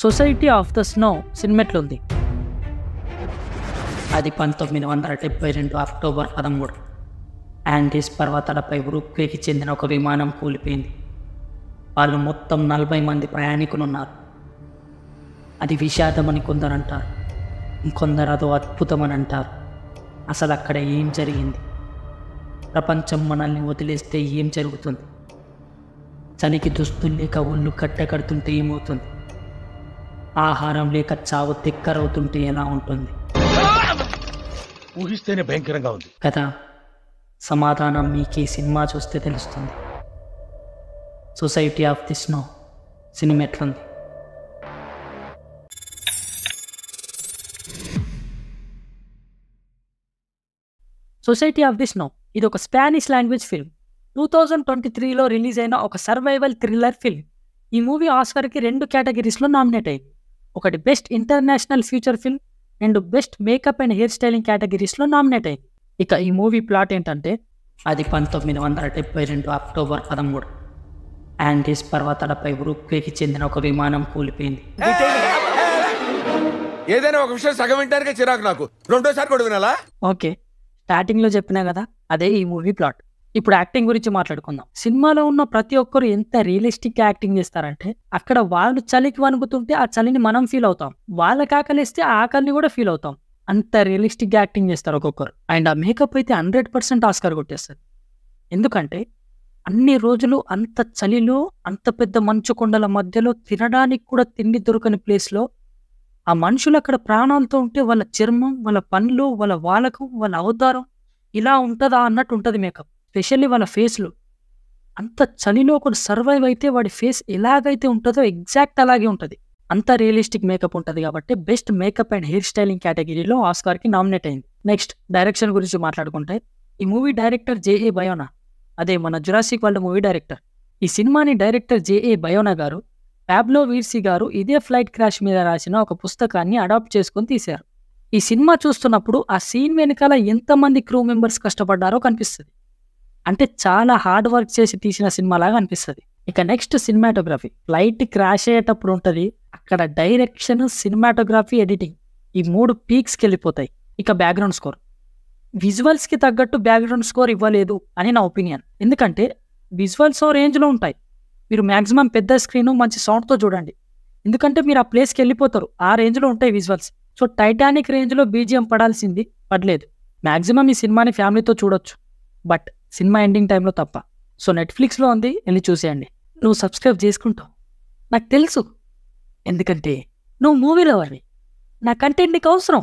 Society of the snow cinema ఎట్లుంది? అది 1972 October 13 యాండీస్ పర్వతాలపై ఉరుగ్వేకి చెందిన ఒక విమానం కూలిపోయింది. వాళ్ళు మొత్తం 40 మంది ప్రయాణికులు ఉన్నారు. అది విషాదమని కొందరు అంటారు, ఇంకొందరు అదో అద్భుతమని అంటారు. అసలు అక్కడ ఏం జరిగింది? ప్రపంచం మనల్ని వదిలేస్తే ఏం జరుగుతుంది? చలికి దుస్తులు లేక ఒళ్ళు కట్టెకడుతుంటే ఏమవుతుంది? ఆహారం లేక చావు తిక్కరవుతుంటే ఎలా ఉంటుంది? ఊహిస్తేనే భయంకరంగా ఉంది కదా. సమాధానం మీకు ఈ సినిమా చూస్తే తెలుస్తుంది. Society of the snow cinema ఎట్లుంది? సొసైటీ ఆఫ్ ది స్నో ఇది ఒక స్పానిష్ లాంగ్వేజ్ ఫిల్మ్. 2023లో రిలీజ్ అయిన ఒక సర్వైవల్ థ్రిల్లర్ ఫిల్మ్. ఈ మూవీ ఆస్కర్కి 2 కేటగిరీస్లో నామినేట్ అయింది. ఒకటి best international feature film and best makeup and hair styling కేటగిరీస్లో నామినేట్ అయింది. ఇక ఈ మూవీ ప్లాట్ ఏంటంటే, అది 1972 అక్టోబర్ 13 యాండీస్ పర్వతాలపై ఉరుగ్వేకి చెందిన ఒక విమానం కూలిపోయింది. ఏదైనా ఒక విషయం సగం వింటానికే చిరాకు నాకు. రెండోసారి కూడా వినాలా? ఓకే, స్టార్టింగ్లో చెప్పినా కదా, అదే ఈ మూవీ ప్లాట్. ఇప్పుడు యాక్టింగ్ గురించి మాట్లాడుకుందాం. సినిమాలో ఉన్న ప్రతి ఒక్కరు ఎంత రియలిస్టిక్ యాక్టింగ్ చేస్తారంటే, అక్కడ వాళ్ళు చలికి వణుకుతుంటే ఆ చలిని మనం ఫీల్ అవుతాం, వాళ్ళకి ఆకలిస్తే ఆ ఆకలిని కూడా ఫీల్ అవుతాం. అంత రియలిస్టిక్ యాక్టింగ్ చేస్తారు ఒక్కొక్కరు. అండ్ ఆ మేకప్ అయితే 100% ఆస్కార్ కొట్టేస్తారు. ఎందుకంటే అన్ని రోజులు అంత చలిలో, అంత పెద్ద మంచు కొండల మధ్యలో తినడానికి కూడా తిండి దొరకని ప్లేస్లో ఆ మనుషులు అక్కడ ప్రాణాలతో ఉంటే వాళ్ళ చర్మం, వాళ్ళ పనులు, వాళ్ళ వాలకం, వాళ్ళ అవతారం ఇలా ఉంటుందా అన్నట్టు ఉంటుంది మేకప్. స్పెషల్లీ వాళ్ళ ఫేస్లో అంత చలిలో ఒకడు సర్వైవ్ అయితే వాడి ఫేస్ ఎలాగైతే ఉంటుందో ఎగ్జాక్ట్ అలాగే ఉంటుంది. అంత రియలిస్టిక్ మేకప్ ఉంటుంది కాబట్టి best makeup and hair styling కేటగిరీలో ఆస్కార్కి నామినేట్ అయింది. నెక్స్ట్ డైరెక్షన్ గురించి మాట్లాడుకుంటే, ఈ మూవీ డైరెక్టర్ జేఏ బయోనా, అదే మన జురాసిక్ వరల్డ్ మూవీ డైరెక్టర్. ఈ సినిమాని డైరెక్టర్ జేఏ బయోనా గారు పాబ్లో వీర్సీ గారు ఇదే ఫ్లైట్ క్రాష్ మీద రాసిన ఒక పుస్తకాన్ని అడాప్ట్ చేసుకొని తీశారు. ఈ సినిమా చూస్తున్నప్పుడు ఆ సీన్ వెనకాల ఎంతమంది క్రూ మెంబర్స్ కష్టపడ్డారో కనిపిస్తుంది. అంటే చాలా హార్డ్ వర్క్ చేసి తీసిన సినిమాలాగా అనిపిస్తుంది. ఇక నెక్స్ట్ సినిమాటోగ్రఫీ. ఫ్లైట్ క్రాష్ అయ్యేటప్పుడు ఉంటుంది, అక్కడ డైరెక్షన్, సినిమాటోగ్రఫీ, ఎడిటింగ్ ఈ 3 పీక్స్కి వెళ్ళిపోతాయి. ఇక బ్యాక్గ్రౌండ్ స్కోర్. విజువల్స్కి తగ్గట్టు బ్యాక్గ్రౌండ్ స్కోర్ ఇవ్వలేదు అని నా ఒపీనియన్. ఎందుకంటే విజువల్స్ రేంజ్లో ఉంటాయి. మీరు మ్యాక్సిమం పెద్ద స్క్రీన్, మంచి సౌండ్తో చూడండి. ఎందుకంటే మీరు ఆ ప్లేస్కి వెళ్ళిపోతారు, ఆ రేంజ్లో ఉంటాయి విజువల్స్. సో టైటానిక్ రేంజ్లో బీజిఎం పడాల్సింది పడలేదు. మ్యాక్సిమం ఈ సినిమాని ఫ్యామిలీతో చూడొచ్చు, బట్ సినిమా ఎండింగ్ టైంలో తప్ప. సో నెట్ఫ్లిక్స్లో ఉంది, వెళ్ళి చూసేయండి. నువ్వు సబ్స్క్రైబ్ చేసుకుంటావు నాకు తెలుసు, ఎందుకంటే నువ్వు మూవీ లవర్ని. నా కంటెంట్ నీకు అవసరం.